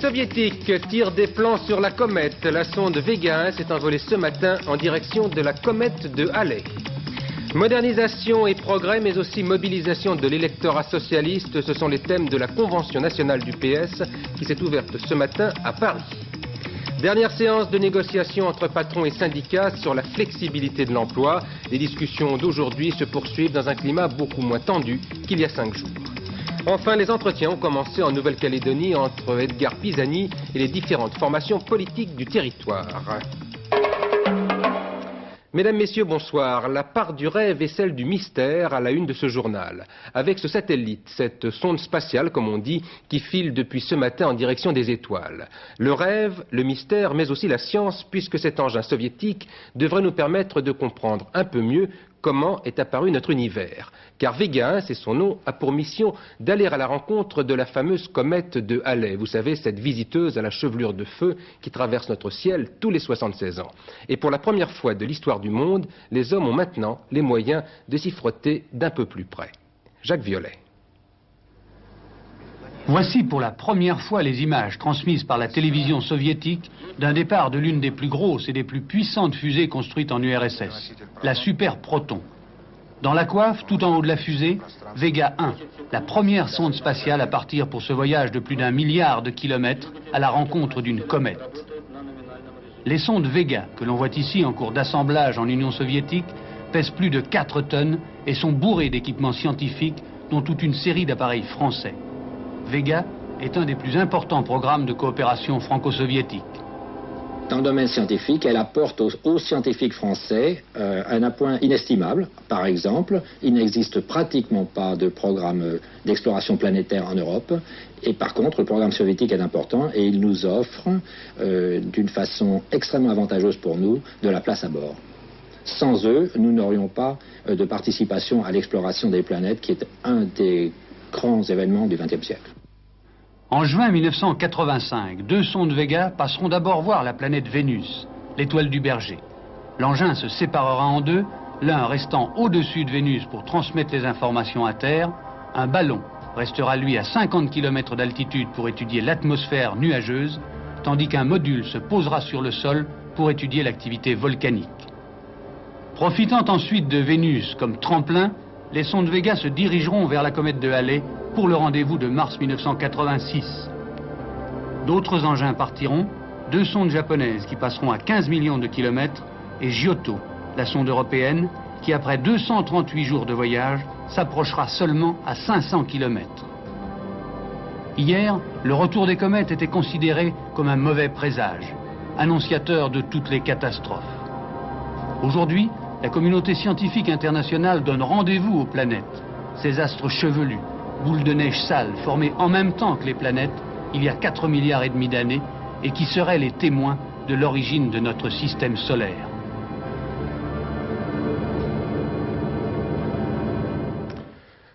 Soviétiques tirent des plans sur la comète. La sonde Vega 1 s'est envolée ce matin en direction de la comète de Halley. Modernisation et progrès, mais aussi mobilisation de l'électorat socialiste, ce sont les thèmes de la Convention nationale du PS qui s'est ouverte ce matin à Paris. Dernière séance de négociation entre patrons et syndicats sur la flexibilité de l'emploi. Les discussions d'aujourd'hui se poursuivent dans un climat beaucoup moins tendu qu'il y a 5 jours. Enfin, les entretiens ont commencé en Nouvelle-Calédonie entre Edgar Pisani et les différentes formations politiques du territoire. Mesdames, Messieurs, bonsoir. La part du rêve et celle du mystère à la une de ce journal. Avec ce satellite, cette sonde spatiale, comme on dit, qui file depuis ce matin en direction des étoiles. Le rêve, le mystère, mais aussi la science, puisque cet engin soviétique devrait nous permettre de comprendre un peu mieux comment est apparu notre univers. Car Vega 1, c'est son nom, a pour mission d'aller à la rencontre de la fameuse comète de Halley. Vous savez, cette visiteuse à la chevelure de feu qui traverse notre ciel tous les 76 ans. Et pour la première fois de l'histoire du monde, les hommes ont maintenant les moyens de s'y frotter d'un peu plus près. Jacques Violet. Voici pour la première fois les images transmises par la télévision soviétique d'un départ de l'une des plus grosses et des plus puissantes fusées construites en URSS, la Super Proton. Dans la coiffe, tout en haut de la fusée, Vega 1, la première sonde spatiale à partir pour ce voyage de plus d'1 milliard de kilomètres à la rencontre d'une comète. Les sondes Vega, que l'on voit ici en cours d'assemblage en Union soviétique, pèsent plus de 4 tonnes et sont bourrées d'équipements scientifiques, dont toute une série d'appareils français. Vega est un des plus importants programmes de coopération franco-soviétique. Dans le domaine scientifique, elle apporte aux scientifiques français un appoint inestimable. Par exemple, il n'existe pratiquement pas de programme d'exploration planétaire en Europe. Et par contre, le programme soviétique est important et il nous offre, d'une façon extrêmement avantageuse pour nous, de la place à bord. Sans eux, nous n'aurions pas de participation à l'exploration des planètes, qui est un des grands événements du XXe siècle. En juin 1985, 2 sondes Vega passeront d'abord voir la planète Vénus, l'étoile du Berger. L'engin se séparera en deux, l'un restant au-dessus de Vénus pour transmettre les informations à Terre. Un ballon restera lui à 50 km d'altitude pour étudier l'atmosphère nuageuse, tandis qu'un module se posera sur le sol pour étudier l'activité volcanique. Profitant ensuite de Vénus comme tremplin, les sondes Vega se dirigeront vers la comète de Halley pour le rendez-vous de mars 1986. D'autres engins partiront, 2 sondes japonaises qui passeront à 15 millions de kilomètres et Giotto, la sonde européenne, qui après 238 jours de voyage s'approchera seulement à 500 kilomètres. Hier, le retour des comètes était considéré comme un mauvais présage, annonciateur de toutes les catastrophes. Aujourd'hui, la communauté scientifique internationale donne rendez-vous aux planètes, ces astres chevelus, boules de neige sales formées en même temps que les planètes il y a 4,5 milliards d'années et qui seraient les témoins de l'origine de notre système solaire.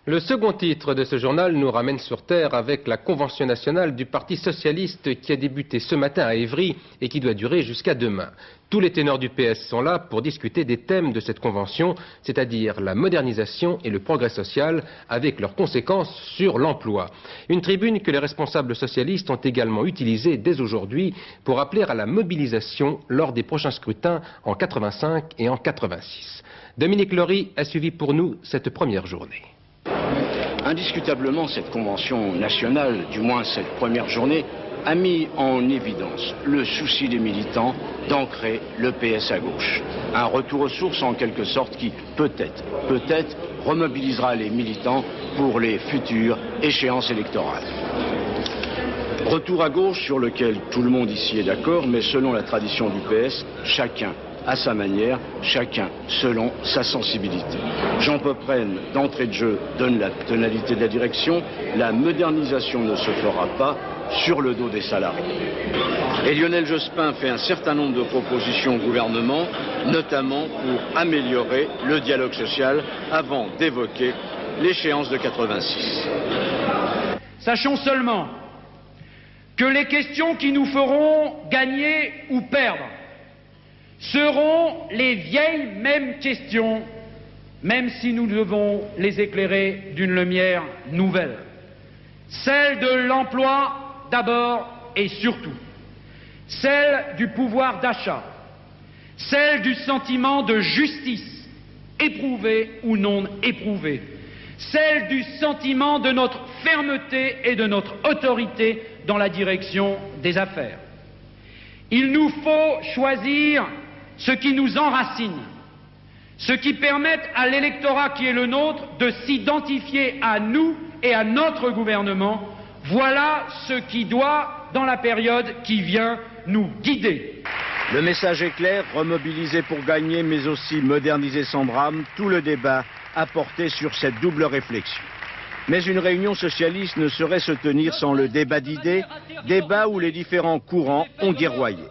Le second titre de ce journal nous ramène sur Terre avec la Convention nationale du Parti socialiste qui a débuté ce matin à Évry et qui doit durer jusqu'à demain. Tous les ténors du PS sont là pour discuter des thèmes de cette convention, c'est-à-dire la modernisation et le progrès social avec leurs conséquences sur l'emploi. Une tribune que les responsables socialistes ont également utilisée dès aujourd'hui pour appeler à la mobilisation lors des prochains scrutins en 85 et en 86. Dominique Lory a suivi pour nous cette première journée. Indiscutablement, cette convention nationale, du moins cette première journée, a mis en évidence le souci des militants d'ancrer le PS à gauche. Un retour aux sources en quelque sorte qui peut-être remobilisera les militants pour les futures échéances électorales. Retour à gauche sur lequel tout le monde ici est d'accord, mais selon la tradition du PS, chacun à sa manière, chacun selon sa sensibilité. Jean Popren, d'entrée de jeu, donne la tonalité de la direction. La modernisation ne se fera pas sur le dos des salariés. Et Lionel Jospin fait un certain nombre de propositions au gouvernement, notamment pour améliorer le dialogue social avant d'évoquer l'échéance de 86. Sachons seulement que les questions qui nous feront gagner ou perdre seront les vieilles mêmes questions, même si nous devons les éclairer d'une lumière nouvelle. Celle de l'emploi d'abord et surtout celle du pouvoir d'achat, celle du sentiment de justice, éprouvé ou non éprouvé, celle du sentiment de notre fermeté et de notre autorité dans la direction des affaires. Il nous faut choisir ce qui nous enracine, ce qui permette à l'électorat qui est le nôtre de s'identifier à nous et à notre gouvernement. Voilà ce qui doit, dans la période qui vient, nous guider. Le message est clair, remobiliser pour gagner, mais aussi moderniser sans drame. Tout le débat a porté sur cette double réflexion. Mais une réunion socialiste ne saurait se tenir sans le débat d'idées, débat où les différents courants ont guerroyé.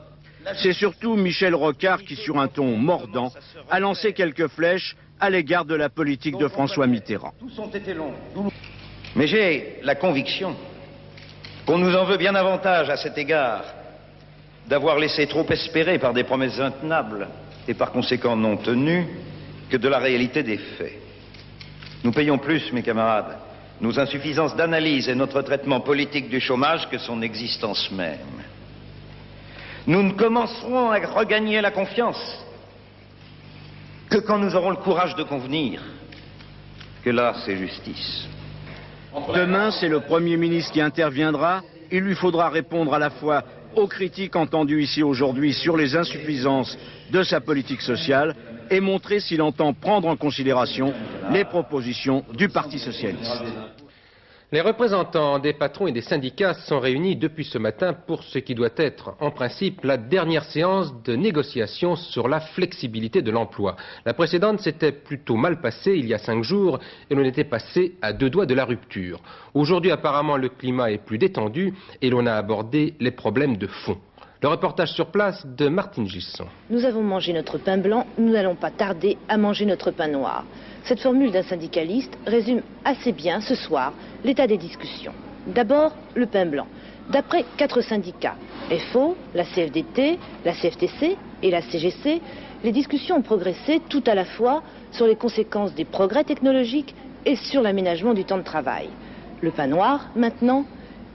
C'est surtout Michel Rocard qui, sur un ton mordant, a lancé quelques flèches à l'égard de la politique de François Mitterrand. Mais j'ai la conviction qu'on nous en veut bien davantage à cet égard d'avoir laissé trop espérer par des promesses intenables et par conséquent non tenues que de la réalité des faits. Nous payons plus, mes camarades, nos insuffisances d'analyse et notre traitement politique du chômage que son existence même. Nous ne commencerons à regagner la confiance que quand nous aurons le courage de convenir que là, c'est justice. Demain, c'est le Premier ministre qui interviendra. Il lui faudra répondre à la fois aux critiques entendues ici aujourd'hui sur les insuffisances de sa politique sociale et montrer s'il entend prendre en considération les propositions du Parti socialiste. Les représentants des patrons et des syndicats sont réunis depuis ce matin pour ce qui doit être, en principe, la dernière séance de négociation sur la flexibilité de l'emploi. La précédente s'était plutôt mal passée il y a 5 jours et l'on était passé à 2 doigts de la rupture. Aujourd'hui, apparemment, le climat est plus détendu et l'on a abordé les problèmes de fond. Le reportage sur place de Martine Gisson. Nous avons mangé notre pain blanc, nous n'allons pas tarder à manger notre pain noir. Cette formule d'un syndicaliste résume assez bien ce soir l'état des discussions. D'abord, le pain blanc. D'après 4 syndicats, FO, la CFDT, la CFTC et la CGC, les discussions ont progressé tout à la fois sur les conséquences des progrès technologiques et sur l'aménagement du temps de travail. Le pain noir, maintenant,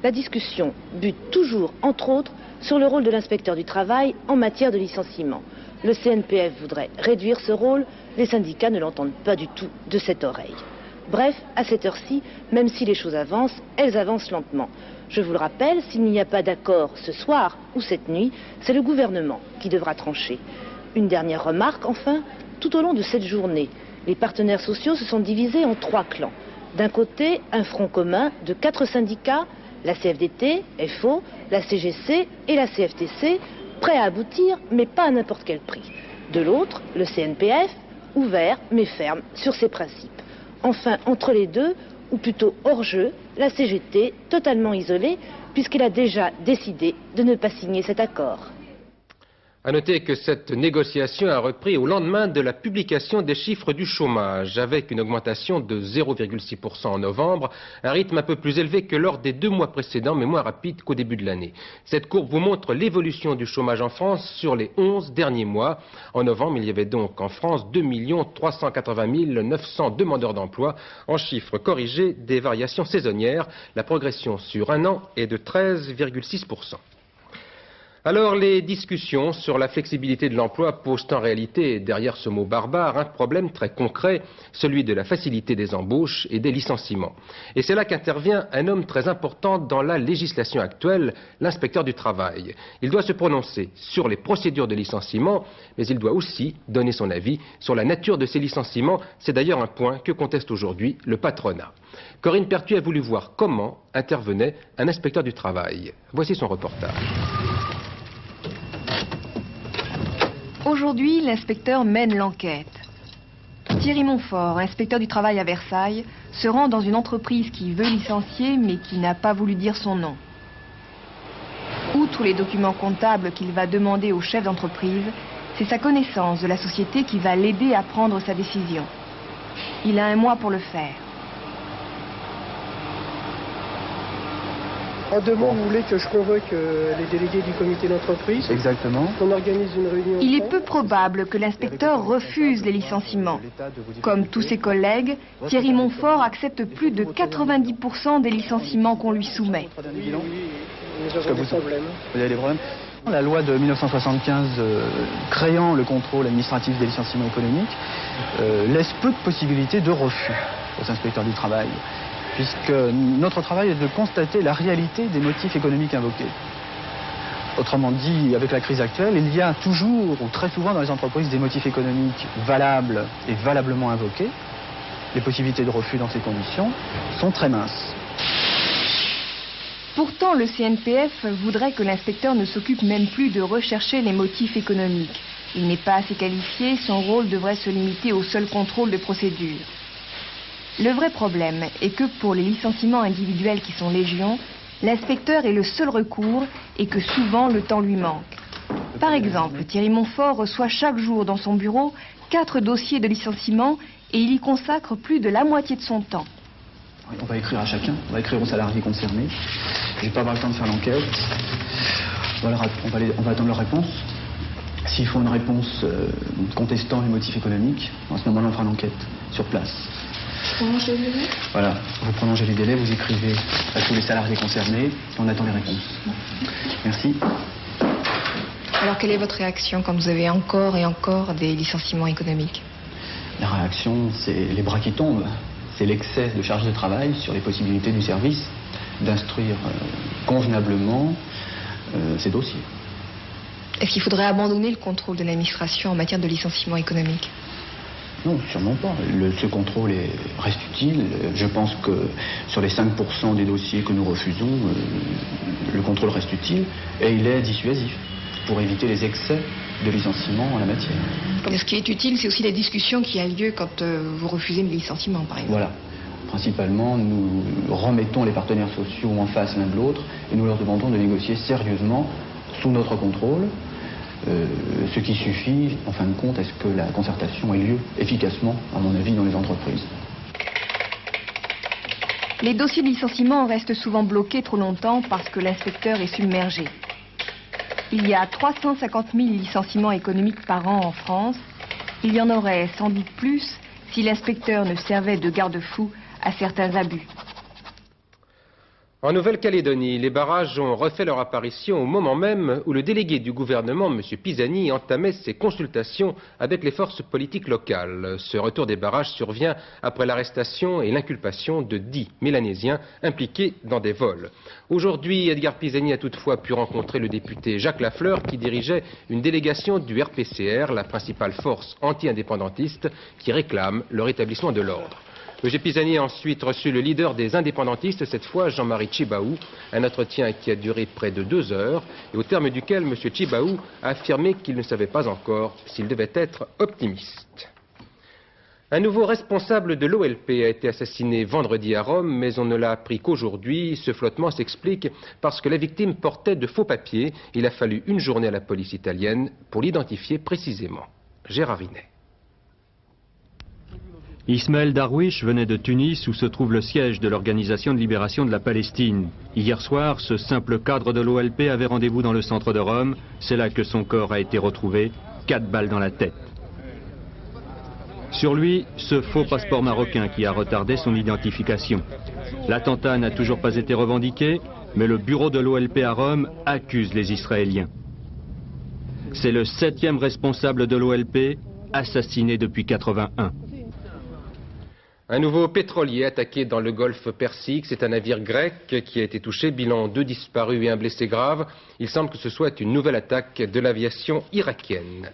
la discussion bute toujours, entre autres, sur le rôle de l'inspecteur du travail en matière de licenciement. Le CNPF voudrait réduire ce rôle, les syndicats ne l'entendent pas du tout de cette oreille. Bref, à cette heure-ci, même si les choses avancent, elles avancent lentement. Je vous le rappelle, s'il n'y a pas d'accord ce soir ou cette nuit, c'est le gouvernement qui devra trancher. Une dernière remarque, enfin, tout au long de cette journée, les partenaires sociaux se sont divisés en 3 clans. D'un côté, un front commun de 4 syndicats, la CFDT, FO, la CGC et la CFTC, prêts à aboutir, mais pas à n'importe quel prix. De l'autre, le CNPF, ouvert mais ferme sur ses principes. Enfin, entre les deux, ou plutôt hors jeu, la CGT, totalement isolée, puisqu'elle a déjà décidé de ne pas signer cet accord. À noter que cette négociation a repris au lendemain de la publication des chiffres du chômage, avec une augmentation de 0,6% en novembre, un rythme un peu plus élevé que lors des 2 mois précédents, mais moins rapide qu'au début de l'année. Cette courbe vous montre l'évolution du chômage en France sur les 11 derniers mois. En novembre, il y avait donc en France 2 380 900 demandeurs d'emploi, en chiffres corrigés des variations saisonnières. La progression sur un an est de 13,6%. Alors, les discussions sur la flexibilité de l'emploi posent en réalité, derrière ce mot barbare, un problème très concret, celui de la facilité des embauches et des licenciements. Et c'est là qu'intervient un homme très important dans la législation actuelle, l'inspecteur du travail. Il doit se prononcer sur les procédures de licenciement, mais il doit aussi donner son avis sur la nature de ces licenciements. C'est d'ailleurs un point que conteste aujourd'hui le patronat. Corinne Pertuis a voulu voir comment intervenait un inspecteur du travail. Voici son reportage. Aujourd'hui, l'inspecteur mène l'enquête. Thierry Montfort, inspecteur du travail à Versailles, se rend dans une entreprise qui veut licencier mais qui n'a pas voulu dire son nom. Outre les documents comptables qu'il va demander au chef d'entreprise, c'est sa connaissance de la société qui va l'aider à prendre sa décision. Il a 1 mois pour le faire. En 2 mots, vous voulez que je convoque les délégués du comité d'entreprise? Exactement. Qu'on organise une réunion. Il est peu probable que l'inspecteur refuse les licenciements. Comme tous ses collègues, Thierry Montfort accepte plus de 90% des licenciements qu'on lui soumet. Nous avons des problèmes. Vous avez des problèmes? La loi de 1975 créant le contrôle administratif des licenciements économiques laisse peu de possibilités de refus aux inspecteurs du travail, puisque notre travail est de constater la réalité des motifs économiques invoqués. Autrement dit, avec la crise actuelle, il y a toujours ou très souvent dans les entreprises des motifs économiques valables et valablement invoqués. Les possibilités de refus dans ces conditions sont très minces. Pourtant, le CNPF voudrait que l'inspecteur ne s'occupe même plus de rechercher les motifs économiques. Il n'est pas assez qualifié, son rôle devrait se limiter au seul contrôle de procédure. Le vrai problème est que pour les licenciements individuels qui sont légion, l'inspecteur est le seul recours et que souvent le temps lui manque. Par exemple, Thierry Montfort reçoit chaque jour dans son bureau 4 dossiers de licenciement et il y consacre plus de la moitié de son temps. On va écrire à chacun, on va écrire aux salariés concernés. Je vais pas avoir le temps de faire l'enquête. On va attendre leur réponse. S'il faut une réponse contestant les motifs économiques, à ce moment-là, on fera l'enquête sur place. Prolonger les délais ? Voilà, vous prolongez les délais, vous écrivez à tous les salariés concernés, et on attend les réponses. Merci. Alors, quelle est votre réaction quand vous avez encore et encore des licenciements économiques? La réaction, c'est les bras qui tombent. C'est l'excès de charge de travail sur les possibilités du service d'instruire convenablement ces dossiers. Est-ce qu'il faudrait abandonner le contrôle de l'administration en matière de licenciement économique? Non, sûrement pas. Ce contrôle reste utile. Je pense que sur les 5% des dossiers que nous refusons, le contrôle reste utile et il est dissuasif pour éviter les excès de licenciement en la matière. Ce qui est utile, c'est aussi la discussion qui a lieu quand vous refusez le licenciement, par exemple. Voilà. Principalement, nous remettons les partenaires sociaux en face l'un de l'autre et nous leur demandons de négocier sérieusement sous notre contrôle, ce qui suffit, en fin de compte, à ce que la concertation ait lieu efficacement, à mon avis, dans les entreprises. Les dossiers de licenciement restent souvent bloqués trop longtemps parce que l'inspecteur est submergé. Il y a 350 000 licenciements économiques par an en France. Il y en aurait sans doute plus si l'inspecteur ne servait de garde-fou à certains abus. En Nouvelle-Calédonie, les barrages ont refait leur apparition au moment même où le délégué du gouvernement, M. Pisani, entamait ses consultations avec les forces politiques locales. Ce retour des barrages survient après l'arrestation et l'inculpation de 10 Mélanésiens impliqués dans des vols. Aujourd'hui, Edgar Pisani a toutefois pu rencontrer le député Jacques Lafleur qui dirigeait une délégation du RPCR, la principale force anti-indépendantiste, qui réclame le rétablissement de l'ordre. M. Pisani a ensuite reçu le leader des indépendantistes, cette fois Jean-Marie Tjibaou, un entretien qui a duré près de 2 heures et au terme duquel M. Tjibaou a affirmé qu'il ne savait pas encore s'il devait être optimiste. Un nouveau responsable de l'OLP a été assassiné vendredi à Rome, mais on ne l'a appris qu'aujourd'hui. Ce flottement s'explique parce que la victime portait de faux papiers. Il a fallu une journée à la police italienne pour l'identifier précisément. Gérard Rinet. Ismaël Darwish venait de Tunis où se trouve le siège de l'Organisation de libération de la Palestine. Hier soir, ce simple cadre de l'OLP avait rendez-vous dans le centre de Rome. C'est là que son corps a été retrouvé, 4 balles dans la tête. Sur lui, ce faux passeport marocain qui a retardé son identification. L'attentat n'a toujours pas été revendiqué, mais le bureau de l'OLP à Rome accuse les Israéliens. C'est le 7e responsable de l'OLP, assassiné depuis 1981. Un nouveau pétrolier attaqué dans le golfe Persique. C'est un navire grec qui a été touché. Bilan 2 disparus et 1 blessé grave. Il semble que ce soit une nouvelle attaque de l'aviation irakienne.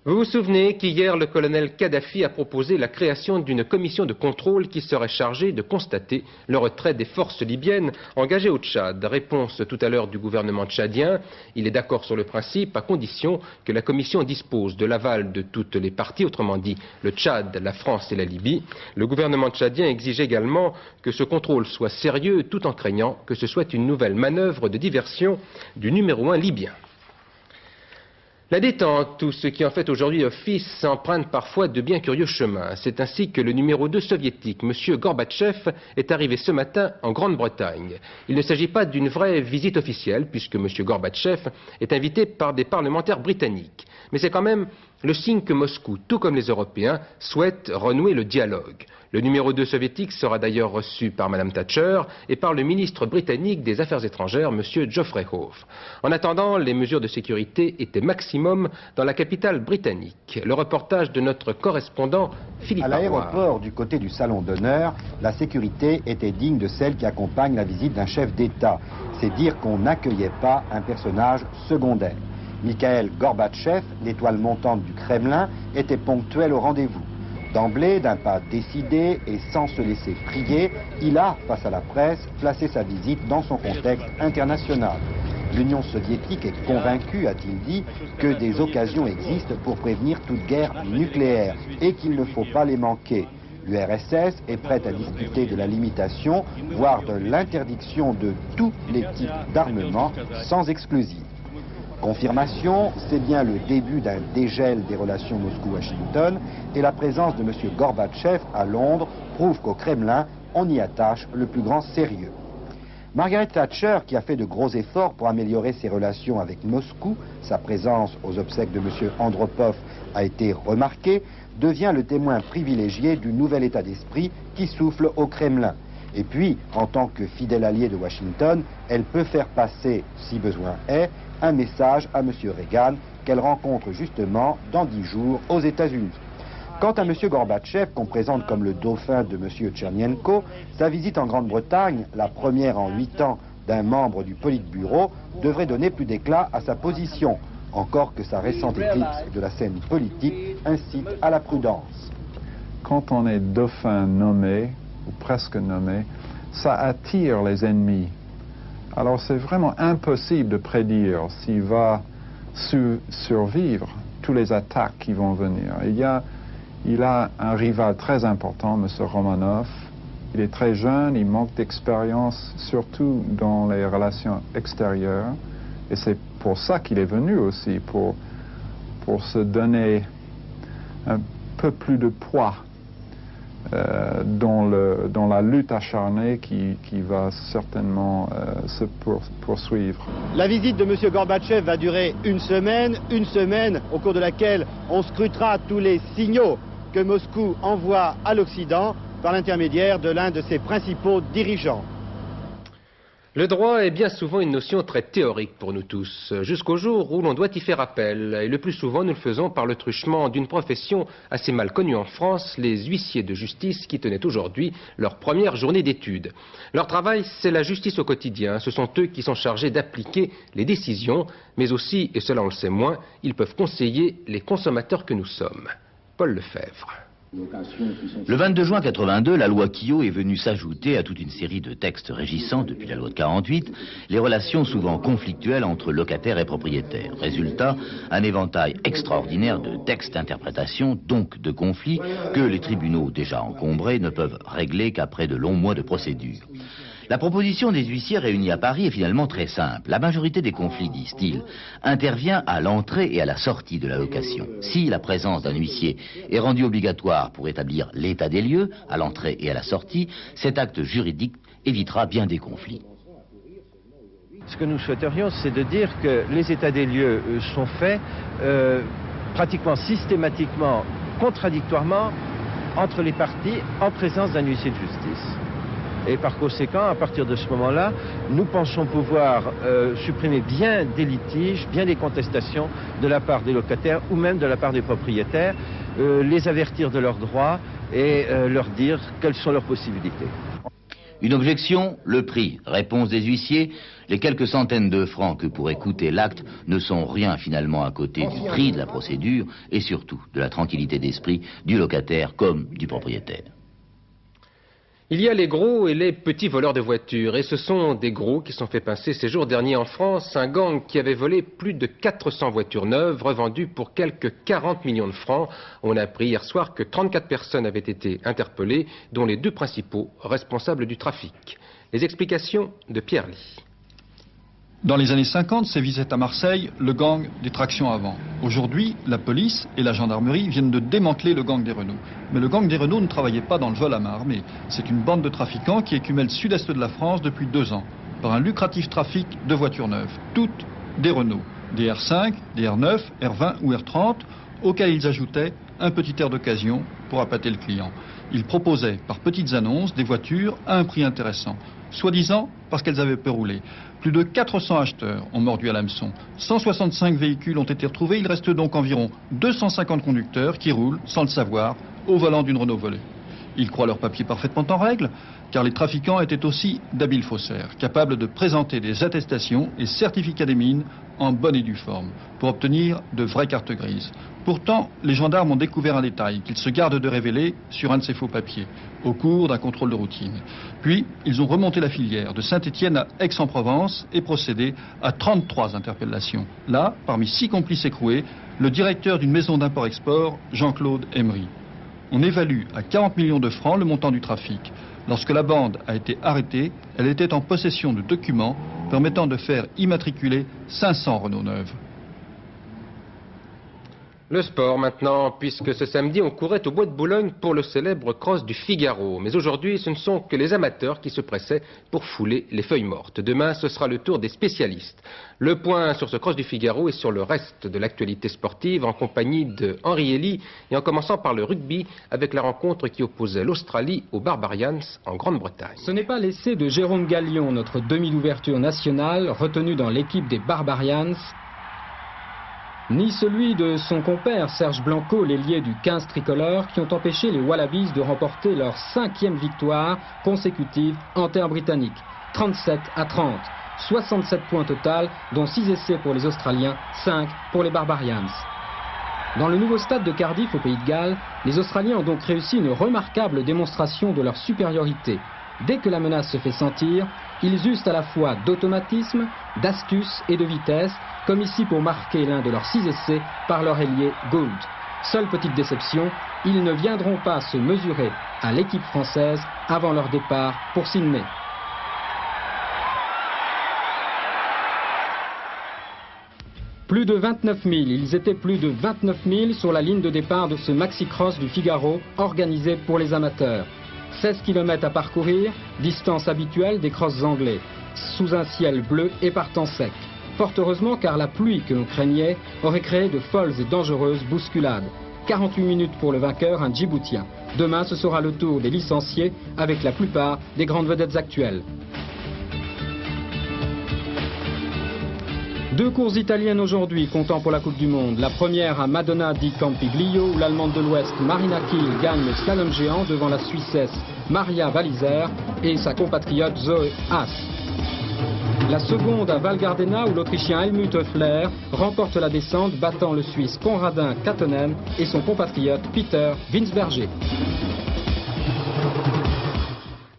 Vous vous souvenez qu'hier, le colonel Kadhafi a proposé la création d'une commission de contrôle qui serait chargée de constater le retrait des forces libyennes engagées au Tchad. Réponse tout à l'heure du gouvernement tchadien. Il est d'accord sur le principe à condition que la commission dispose de l'aval de toutes les parties, autrement dit le Tchad, la France et la Libye. Le gouvernement tchadien exige également que ce contrôle soit sérieux tout en craignant que ce soit une nouvelle manœuvre de diversion du numéro 1 libyen. La détente, ou ce qui en fait aujourd'hui office, s'emprunte parfois de bien curieux chemins. C'est ainsi que le numéro 2 soviétique, M. Gorbatchev, est arrivé ce matin en Grande-Bretagne. Il ne s'agit pas d'une vraie visite officielle, puisque M. Gorbatchev est invité par des parlementaires britanniques. Mais c'est quand même le signe que Moscou, tout comme les Européens, souhaite renouer le dialogue. Le numéro 2 soviétique sera d'ailleurs reçu par Mme Thatcher et par le ministre britannique des Affaires étrangères, M. Geoffrey Howe. En attendant, les mesures de sécurité étaient maximum dans la capitale britannique. Le reportage de notre correspondant Philippe À l'aéroport, du côté du salon d'honneur, la sécurité était digne de celle qui accompagne la visite d'un chef d'État. C'est dire qu'on n'accueillait pas un personnage secondaire. Mikhail Gorbatchev, l'étoile montante du Kremlin, était ponctuel au rendez-vous. D'emblée, d'un pas décidé et sans se laisser prier, il a, face à la presse, placé sa visite dans son contexte international. L'Union soviétique est convaincue, a-t-il dit, que des occasions existent pour prévenir toute guerre nucléaire et qu'il ne faut pas les manquer. L'URSS est prête à discuter de la limitation, voire de l'interdiction de tous les types d'armement sans exclusive. Confirmation, c'est bien le début d'un dégel des relations Moscou-Washington et la présence de M. Gorbatchev à Londres prouve qu'au Kremlin, on y attache le plus grand sérieux. Margaret Thatcher, qui a fait de gros efforts pour améliorer ses relations avec Moscou, sa présence aux obsèques de M. Andropov a été remarquée, devient le témoin privilégié du nouvel état d'esprit qui souffle au Kremlin. Et puis, en tant que fidèle allié de Washington, elle peut faire passer, si besoin est, un message à M. Reagan qu'elle rencontre justement dans 10 jours aux États-Unis. Quant à M. Gorbatchev, qu'on présente comme le dauphin de M. Tchernenko, sa visite en Grande-Bretagne, la première en 8 ans d'un membre du Politburo, devrait donner plus d'éclat à sa position, encore que sa récente éclipse de la scène politique incite à la prudence. Quand on est dauphin nommé, ou presque nommé, ça attire les ennemis. Alors c'est vraiment impossible de prédire s'il va survivre toutes les attaques qui vont venir. Il a un rival très important, M. Romanov. Il est très jeune, il manque d'expérience, surtout dans les relations extérieures. Et c'est pour ça qu'il est venu aussi, pour se donner un peu plus de poids dans la lutte acharnée qui va certainement se poursuivre. La visite de M. Gorbatchev va durer une semaine au cours de laquelle on scrutera tous les signaux que Moscou envoie à l'Occident par l'intermédiaire de l'un de ses principaux dirigeants. Le droit est bien souvent une notion très théorique pour nous tous, jusqu'au jour où l'on doit y faire appel. Et le plus souvent, nous le faisons par le truchement d'une profession assez mal connue en France, les huissiers de justice qui tenaient aujourd'hui leur première journée d'études. Leur travail, c'est la justice au quotidien. Ce sont eux qui sont chargés d'appliquer les décisions, mais aussi, et cela on le sait moins, ils peuvent conseiller les consommateurs que nous sommes. Paul Lefebvre. Le 22 juin 82, la loi Quillot est venue s'ajouter à toute une série de textes régissant, depuis la loi de 48, les relations souvent conflictuelles entre locataires et propriétaires. Résultat, un éventail extraordinaire de textes d'interprétation, donc de conflits, que les tribunaux déjà encombrés ne peuvent régler qu'après de longs mois de procédure. La proposition des huissiers réunis à Paris est finalement très simple. La majorité des conflits, disent-ils, intervient à l'entrée et à la sortie de la location. Si la présence d'un huissier est rendue obligatoire pour établir l'état des lieux, à l'entrée et à la sortie, cet acte juridique évitera bien des conflits. Ce que nous souhaiterions, c'est de dire que les états des lieux sont faits pratiquement systématiquement, contradictoirement, entre les parties, en présence d'un huissier de justice. Et par conséquent, à partir de ce moment-là, nous pensons pouvoir supprimer bien des litiges, bien des contestations de la part des locataires ou même de la part des propriétaires, les avertir de leurs droits et leur dire quelles sont leurs possibilités. Une objection, le prix. Réponse des huissiers, les quelques centaines de francs que pourrait coûter l'acte ne sont rien finalement à côté du prix de la procédure et surtout de la tranquillité d'esprit du locataire comme du propriétaire. Il y a les gros et les petits voleurs de voitures, et ce sont des gros qui sont fait pincer ces jours derniers en France, un gang qui avait volé plus de 400 voitures neuves revendues pour quelques 40 millions de francs. On a appris hier soir que 34 personnes avaient été interpellées, dont les 2 principaux responsables du trafic. Les explications de Pierre Ly. Dans les années 50, sévissait à Marseille le gang des tractions avant. Aujourd'hui, la police et la gendarmerie viennent de démanteler le gang des Renault. Mais le gang des Renault ne travaillait pas dans le vol à main armée. C'est une bande de trafiquants qui écumait le sud-est de la France depuis 2 ans, par un lucratif trafic de voitures neuves, toutes des Renault, des R5, des R9, R20 ou R30, auxquels ils ajoutaient un petit air d'occasion pour appâter le client. Ils proposaient par petites annonces des voitures à un prix intéressant, soi-disant parce qu'elles avaient peu roulé. Plus de 400 acheteurs ont mordu à l'hameçon. 165 véhicules ont été retrouvés. Il reste donc environ 250 conducteurs qui roulent, sans le savoir, au volant d'une Renault volée. Ils croient leurs papiers parfaitement en règle, car les trafiquants étaient aussi d'habiles faussaires, capables de présenter des attestations et certificats des mines en bonne et due forme, pour obtenir de vraies cartes grises. Pourtant, les gendarmes ont découvert un détail qu'ils se gardent de révéler sur un de ces faux papiers, au cours d'un contrôle de routine. Puis, ils ont remonté la filière de Saint-Étienne à Aix-en-Provence et procédé à 33 interpellations. Là, parmi 6 complices écroués, le directeur d'une maison d'import-export, Jean-Claude Emery. On évalue à 40 millions de francs le montant du trafic. Lorsque la bande a été arrêtée, elle était en possession de documents permettant de faire immatriculer 500 Renault neuves. Le sport maintenant, puisque ce samedi on courait au Bois de Boulogne pour le célèbre cross du Figaro. Mais aujourd'hui, ce ne sont que les amateurs qui se pressaient pour fouler les feuilles mortes. Demain, ce sera le tour des spécialistes. Le point sur ce cross du Figaro et sur le reste de l'actualité sportive en compagnie de Henri Elie et en commençant par le rugby avec la rencontre qui opposait l'Australie aux Barbarians en Grande-Bretagne. Ce n'est pas l'essai de Jérôme Gallion, notre demi d'ouverture nationale, retenu dans l'équipe des Barbarians, ni celui de son compère Serge Blanco, l'ailier du 15 tricolore, qui ont empêché les Wallabies de remporter leur 5e victoire consécutive en terre britannique. 37-30, 67 points total, dont 6 essais pour les Australiens, 5 pour les Barbarians. Dans le nouveau stade de Cardiff au Pays de Galles, les Australiens ont donc réussi une remarquable démonstration de leur supériorité. Dès que la menace se fait sentir, ils usent à la fois d'automatisme, d'astuce et de vitesse, comme ici pour marquer l'un de leurs 6 essais par leur ailier Gould. Seule petite déception, ils ne viendront pas se mesurer à l'équipe française avant leur départ pour Sydney. Plus de 29 000, ils étaient plus de 29 000 sur la ligne de départ de ce maxi-cross du Figaro organisé pour les amateurs. 16 km à parcourir, distance habituelle des crosses anglais, sous un ciel bleu et par temps sec. Fort heureusement car la pluie que l'on craignait aurait créé de folles et dangereuses bousculades. 48 minutes pour le vainqueur, un Djiboutien. Demain, ce sera le tour des licenciés avec la plupart des grandes vedettes actuelles. 2 courses italiennes aujourd'hui, comptant pour la Coupe du Monde. La première à Madonna di Campiglio, où l'Allemande de l'Ouest Marina Kiel gagne le slalom géant devant la Suissesse Maria Walliser et sa compatriote Zoe Haas. La seconde à Val Gardena, où l'Autrichien Helmut Höfler remporte la descente, battant le Suisse Konradin Katonen et son compatriote Peter Winsberger.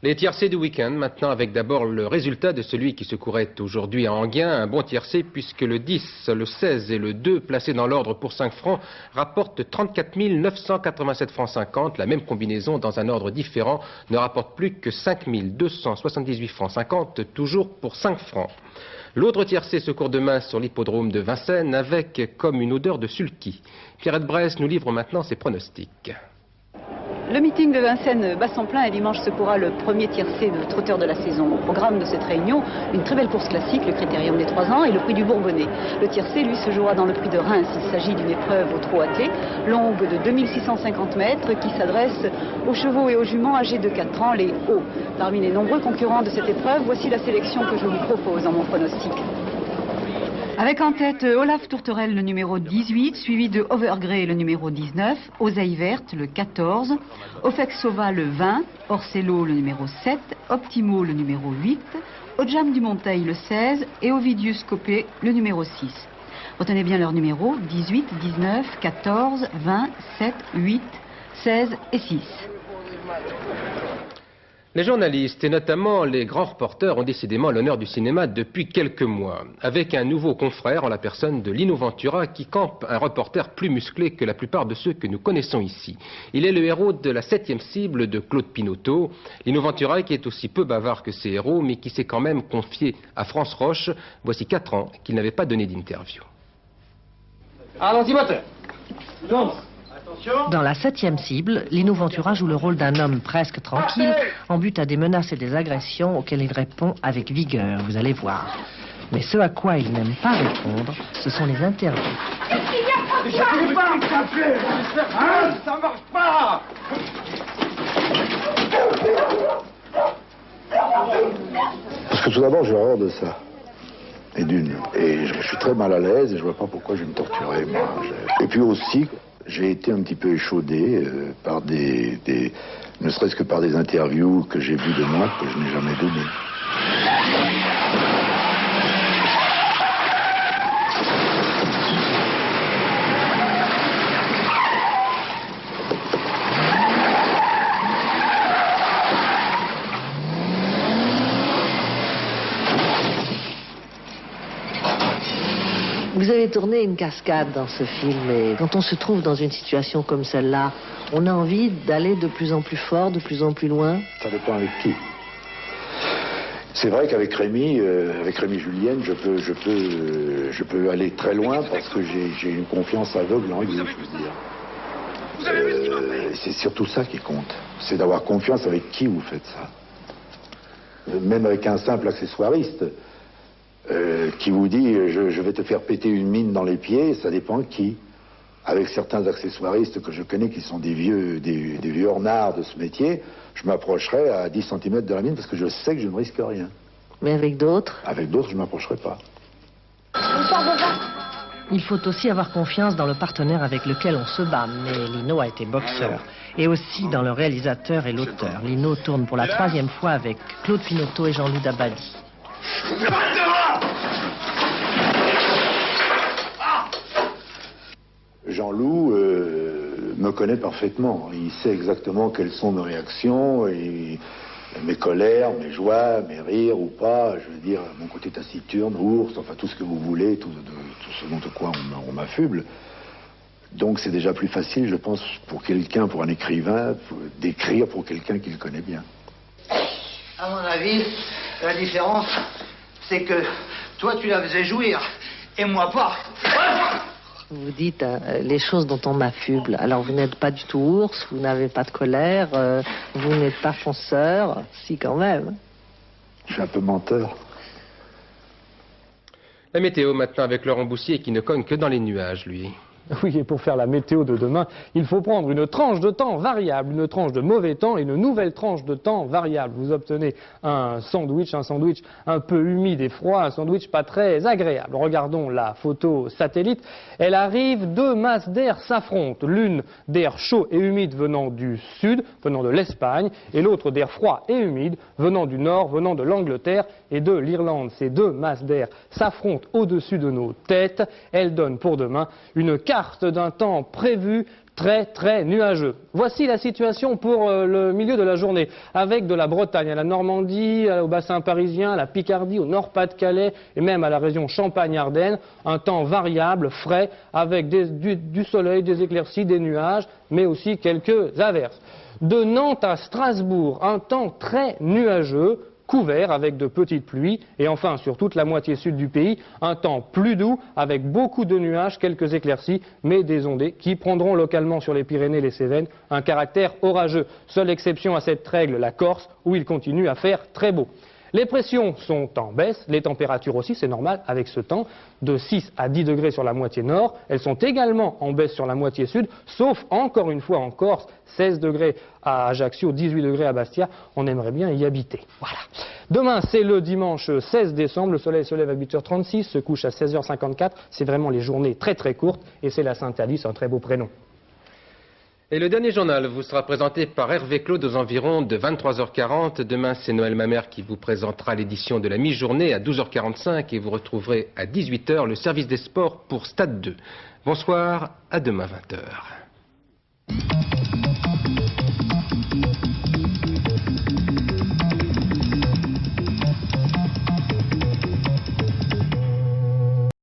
Les tiercés du week-end, maintenant avec d'abord le résultat de celui qui se courait aujourd'hui à Enghien, un bon tiercé puisque le 10, le 16 et le 2 placés dans l'ordre pour 5 francs rapportent 34 987 francs 50. La même combinaison dans un ordre différent ne rapporte plus que 5 278 francs 50, toujours pour 5 francs. L'autre tiercé se court demain sur l'hippodrome de Vincennes avec comme une odeur de sulky. Pierrette Bresse nous livre maintenant ses pronostics. Le meeting de Vincennes-Bassemplain et dimanche se courra le premier tiercé de trotteur de la saison. Au programme de cette réunion, une très belle course classique, le Critérium des 3 ans et le prix du Bourbonnais. Le tiercé, lui, se jouera dans le prix de Reims. Il s'agit d'une épreuve au trot attelé, longue de 2650 mètres, qui s'adresse aux chevaux et aux juments âgés de 4 ans, les hauts. Parmi les nombreux concurrents de cette épreuve, voici la sélection que je vous propose en mon pronostic. Avec en tête Olaf Tourterelle, le numéro 18, suivi de Overgrey, le numéro 19, Oseille Verte, le 14, Ofexova, le 20, Orcello, le numéro 7, Optimo, le numéro 8, Ojam du Monteil, le 16 et Ovidius Copé, le numéro 6. Retenez bien leurs numéros, 18, 19, 14, 20, 7, 8, 16 et 6. Les journalistes et notamment les grands reporters ont décidément l'honneur du cinéma depuis quelques mois, avec un nouveau confrère en la personne de Lino Ventura qui campe un reporter plus musclé que la plupart de ceux que nous connaissons ici. Il est le héros de la 7e cible de Claude Pinoteau. Lino Ventura qui est aussi peu bavard que ses héros mais qui s'est quand même confié à France Roche. Voici 4 ans qu'il n'avait pas donné d'interview. Allons-y, moteur. Dans la 7e cible, Lino Ventura joue le rôle d'un homme presque tranquille, en but à des menaces et des agressions auxquelles il répond avec vigueur, vous allez voir. Mais ce à quoi il n'aime pas répondre, ce sont les interviews. Ça marche pas! Tout d'abord, j'ai horreur de ça. Et je suis très mal à l'aise et je vois pas pourquoi je vais me torturer, moi. Et puis aussi, j'ai été un petit peu échaudé par ne serait-ce que par des interviews que j'ai vues de moi que je n'ai jamais données. Vous avez tourné une cascade dans ce film et quand on se trouve dans une situation comme celle-là, on a envie d'aller de plus en plus fort, de plus en plus loin. Ça dépend avec qui. C'est vrai qu'avec Rémi Julienne, je peux aller très loin parce que j'ai une confiance aveugle en lui, je veux dire. C'est surtout ça qui compte. C'est d'avoir confiance avec qui vous faites ça. Même avec un simple accessoiriste qui vous dit je vais te faire péter une mine dans les pieds, ça dépend de qui. Avec certains accessoiristes que je connais qui sont des vieux ornards de ce métier, je m'approcherai à 10 cm de la mine parce que je sais que je ne risque rien. Mais avec d'autres? Avec d'autres, je ne m'approcherai pas. Il faut aussi avoir confiance dans le partenaire avec lequel on se bat. Mais Lino a été boxeur. Et aussi dans le réalisateur et l'auteur. Lino tourne pour la 3e fois avec Claude Pinoteau et Jean-Loup Dabadi. Jean-Loup me connaît parfaitement. Il sait exactement quelles sont mes réactions, et mes colères, mes joies, mes rires ou pas. Je veux dire, mon côté taciturne, ours, enfin tout ce que vous voulez, tout ce dont quoi on m'affuble. Donc c'est déjà plus facile, je pense, pour quelqu'un, pour un écrivain, d'écrire pour quelqu'un qui le connaît bien. À mon avis, la différence, c'est que toi tu la faisais jouir, et moi pas. Vous dites les choses dont on m'affuble. Alors vous n'êtes pas du tout ours, vous n'avez pas de colère, vous n'êtes pas fonceur, si quand même. Je suis un peu menteur. La météo maintenant avec Laurent Boussier qui ne cogne que dans les nuages, lui. Oui, et pour faire la météo de demain, il faut prendre une tranche de temps variable, une tranche de mauvais temps et une nouvelle tranche de temps variable. Vous obtenez un sandwich un peu humide et froid, un sandwich pas très agréable. Regardons la photo satellite. Elle arrive, deux masses d'air s'affrontent. L'une d'air chaud et humide venant du sud, venant de l'Espagne, et l'autre d'air froid et humide venant du nord, venant de l'Angleterre et de l'Irlande. Ces deux masses d'air s'affrontent au-dessus de nos têtes. Elles donnent pour demain une carte d'un temps prévu très nuageux. Voici la situation pour le milieu de la journée, avec de la Bretagne à la Normandie, au bassin parisien, à la Picardie, au Nord-Pas-de-Calais et même à la région Champagne-Ardenne. Un temps variable, frais, avec du soleil, des éclaircies, des nuages, mais aussi quelques averses. De Nantes à Strasbourg, un temps très nuageux, couvert avec de petites pluies, et enfin sur toute la moitié sud du pays, un temps plus doux avec beaucoup de nuages, quelques éclaircies, mais des ondées qui prendront localement sur les Pyrénées et les Cévennes un caractère orageux. Seule exception à cette règle, la Corse, où il continue à faire très beau. Les pressions sont en baisse, les températures aussi, c'est normal avec ce temps, de 6 à 10 degrés sur la moitié nord. Elles sont également en baisse sur la moitié sud, sauf encore une fois en Corse, 16 degrés à Ajaccio, 18 degrés à Bastia. On aimerait bien y habiter. Voilà. Demain, c'est le dimanche 16 décembre. Le soleil se lève à 8h36, se couche à 16h54. C'est vraiment les journées très courtes et c'est la Sainte-Alice, un très beau prénom. Et le dernier journal vous sera présenté par Hervé Claude aux environs de 23h40. Demain, c'est Noël Mamère qui vous présentera l'édition de la mi-journée à 12h45 et vous retrouverez à 18h le service des sports pour Stade 2. Bonsoir, à demain 20h.